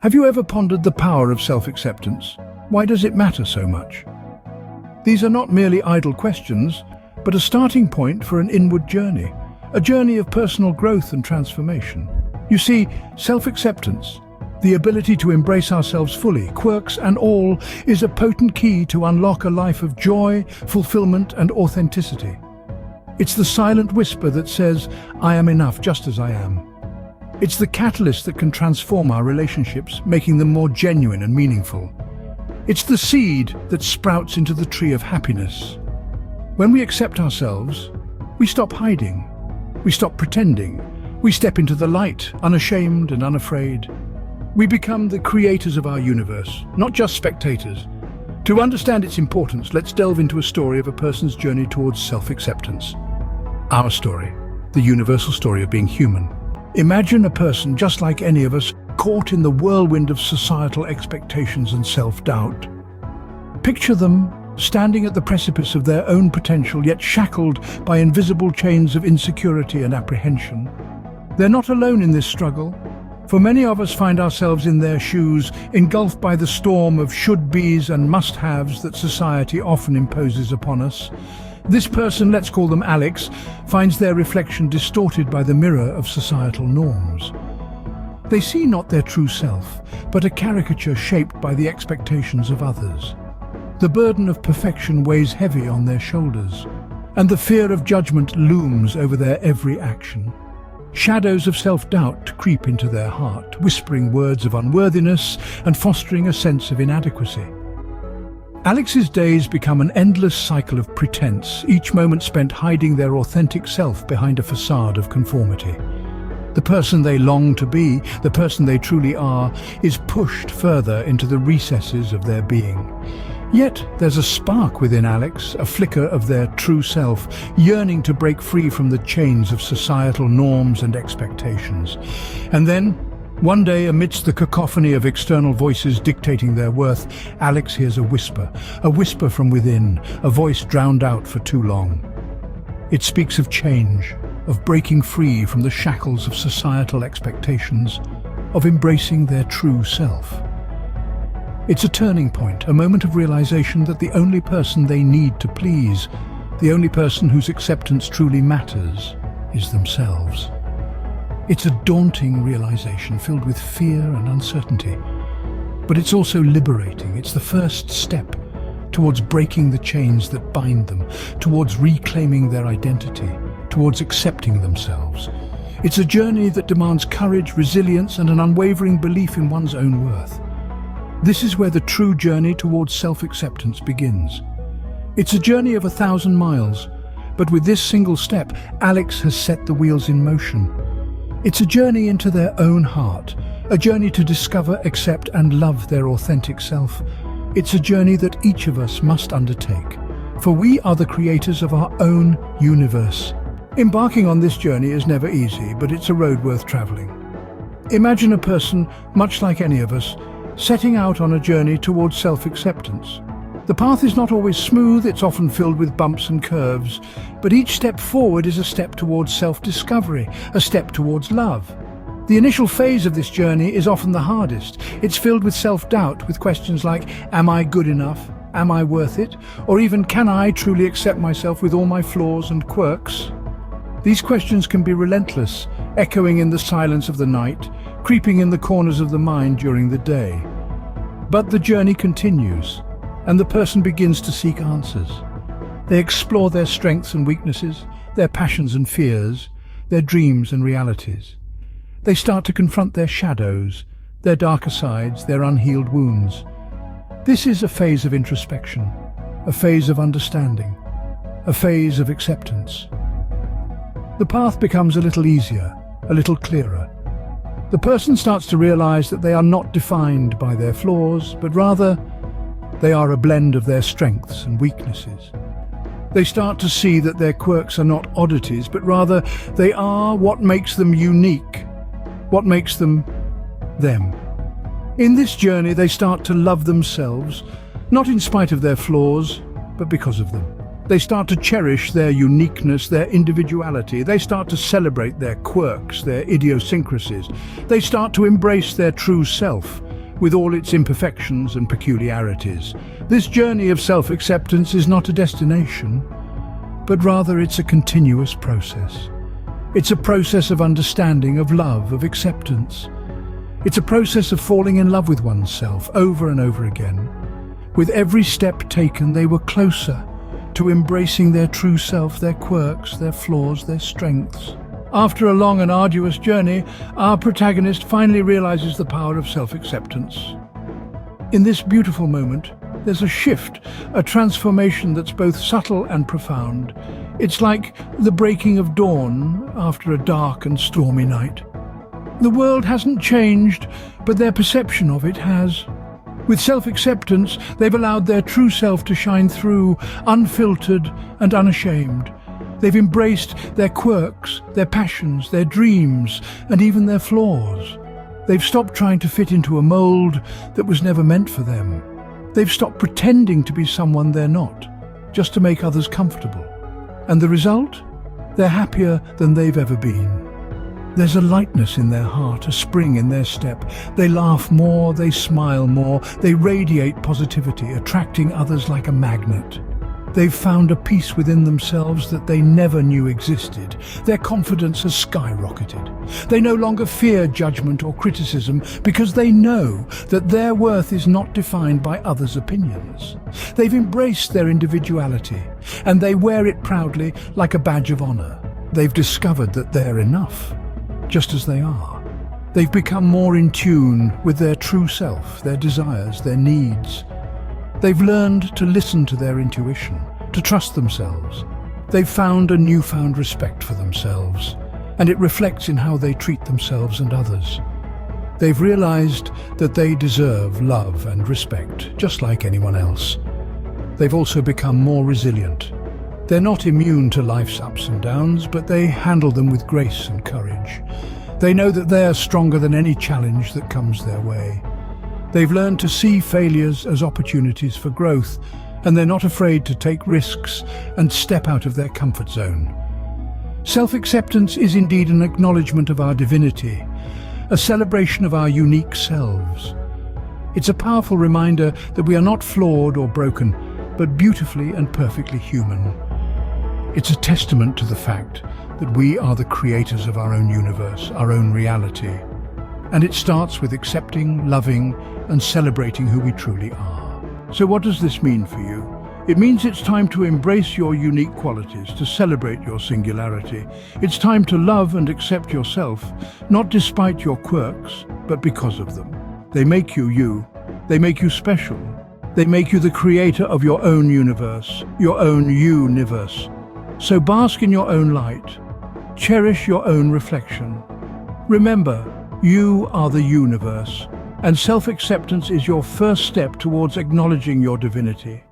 Have you ever pondered the power of self-acceptance? Why does it matter so much? These are not merely idle questions, but a starting point for an inward journey, a journey of personal growth and transformation. You see, self-acceptance, the ability to embrace ourselves fully, quirks and all, is a potent key to unlock a life of joy, fulfillment and authenticity. It's the silent whisper that says, "I am enough just as I am." It's the catalyst that can transform our relationships, making them more genuine and meaningful. It's the seed that sprouts into the tree of happiness. When we accept ourselves, we stop hiding, we stop pretending, we step into the light, unashamed and unafraid. We become the creators of our universe, not just spectators. To understand its importance, let's delve into a story of a person's journey towards self-acceptance. Our story, the universal story of being human. Imagine a person just like any of us, caught in the whirlwind of societal expectations and self-doubt. Picture them standing at the precipice of their own potential, yet shackled by invisible chains of insecurity and apprehension. They're not alone in this struggle, for many of us find ourselves in their shoes, engulfed by the storm of should-bes and must-haves that society often imposes upon us. This person, let's call them Alex, finds their reflection distorted by the mirror of societal norms. They see not their true self, but a caricature shaped by the expectations of others. The burden of perfection weighs heavy on their shoulders, and the fear of judgment looms over their every action. Shadows of self-doubt creep into their heart, whispering words of unworthiness and fostering a sense of inadequacy. Alex's days become an endless cycle of pretense, each moment spent hiding their authentic self behind a facade of conformity. The person they long to be, the person they truly are, is pushed further into the recesses of their being. Yet there's a spark within Alex, a flicker of their true self, yearning to break free from the chains of societal norms and expectations. And then, one day, amidst the cacophony of external voices dictating their worth, Alex hears a whisper from within, a voice drowned out for too long. It speaks of change, of breaking free from the shackles of societal expectations, of embracing their true self. It's a turning point, a moment of realization that the only person they need to please, the only person whose acceptance truly matters, is themselves. It's a daunting realization filled with fear and uncertainty. But it's also liberating. It's the first step towards breaking the chains that bind them, towards reclaiming their identity, towards accepting themselves. It's a journey that demands courage, resilience, and an unwavering belief in one's own worth. This is where the true journey towards self-acceptance begins. It's a journey of 1,000 miles, but with this single step, Alex has set the wheels in motion. It's a journey into their own heart, a journey to discover, accept, and love their authentic self. It's a journey that each of us must undertake, for we are the creators of our own universe. Embarking on this journey is never easy, but it's a road worth traveling. Imagine a person, much like any of us, setting out on a journey towards self-acceptance. The path is not always smooth, it's often filled with bumps and curves, but each step forward is a step towards self-discovery, a step towards love. The initial phase of this journey is often the hardest. It's filled with self-doubt, with questions like, am I good enough? Am I worth it? Or even, can I truly accept myself with all my flaws and quirks? These questions can be relentless, echoing in the silence of the night, creeping in the corners of the mind during the day. But the journey continues, and the person begins to seek answers. They explore their strengths and weaknesses, their passions and fears, their dreams and realities. They start to confront their shadows, their darker sides, their unhealed wounds. This is a phase of introspection, a phase of understanding, a phase of acceptance. The path becomes a little easier, a little clearer. The person starts to realize that they are not defined by their flaws, but rather they are a blend of their strengths and weaknesses. They start to see that their quirks are not oddities, but rather they are what makes them unique, what makes them them. In this journey, they start to love themselves, not in spite of their flaws, but because of them. They start to cherish their uniqueness, their individuality. They start to celebrate their quirks, their idiosyncrasies. They start to embrace their true self, with all its imperfections and peculiarities. This journey of self-acceptance is not a destination, but rather it's a continuous process. It's a process of understanding, of love, of acceptance. It's a process of falling in love with oneself over and over again. With every step taken, they were closer to embracing their true self, their quirks, their flaws, their strengths. After a long and arduous journey, our protagonist finally realizes the power of self-acceptance. In this beautiful moment, there's a shift, a transformation that's both subtle and profound. It's like the breaking of dawn after a dark and stormy night. The world hasn't changed, but their perception of it has. With self-acceptance, they've allowed their true self to shine through, unfiltered and unashamed. They've embraced their quirks, their passions, their dreams, and even their flaws. They've stopped trying to fit into a mold that was never meant for them. They've stopped pretending to be someone they're not, just to make others comfortable. And the result? They're happier than they've ever been. There's a lightness in their heart, a spring in their step. They laugh more, they smile more, they radiate positivity, attracting others like a magnet. They've found a peace within themselves that they never knew existed. Their confidence has skyrocketed. They no longer fear judgment or criticism because they know that their worth is not defined by others' opinions. They've embraced their individuality, and they wear it proudly like a badge of honor. They've discovered that they're enough, just as they are. They've become more in tune with their true self, their desires, their needs. They've learned to listen to their intuition, to trust themselves. They've found a newfound respect for themselves, and it reflects in how they treat themselves and others. They've realized that they deserve love and respect, just like anyone else. They've also become more resilient. They're not immune to life's ups and downs, but they handle them with grace and courage. They know that they are stronger than any challenge that comes their way. They've learned to see failures as opportunities for growth, and they're not afraid to take risks and step out of their comfort zone. Self-acceptance is indeed an acknowledgement of our divinity, a celebration of our unique selves. It's a powerful reminder that we are not flawed or broken, but beautifully and perfectly human. It's a testament to the fact that we are the creators of our own universe, our own reality. And it starts with accepting, loving, and celebrating who we truly are. So what does this mean for you? It means it's time to embrace your unique qualities, to celebrate your singularity. It's time to love and accept yourself, not despite your quirks, but because of them. They make you you. They make you special. They make you the creator of your own universe, your own you-niverse. So bask in your own light. Cherish your own reflection. Remember, you are the universe, and self-acceptance is your first step towards acknowledging your divinity.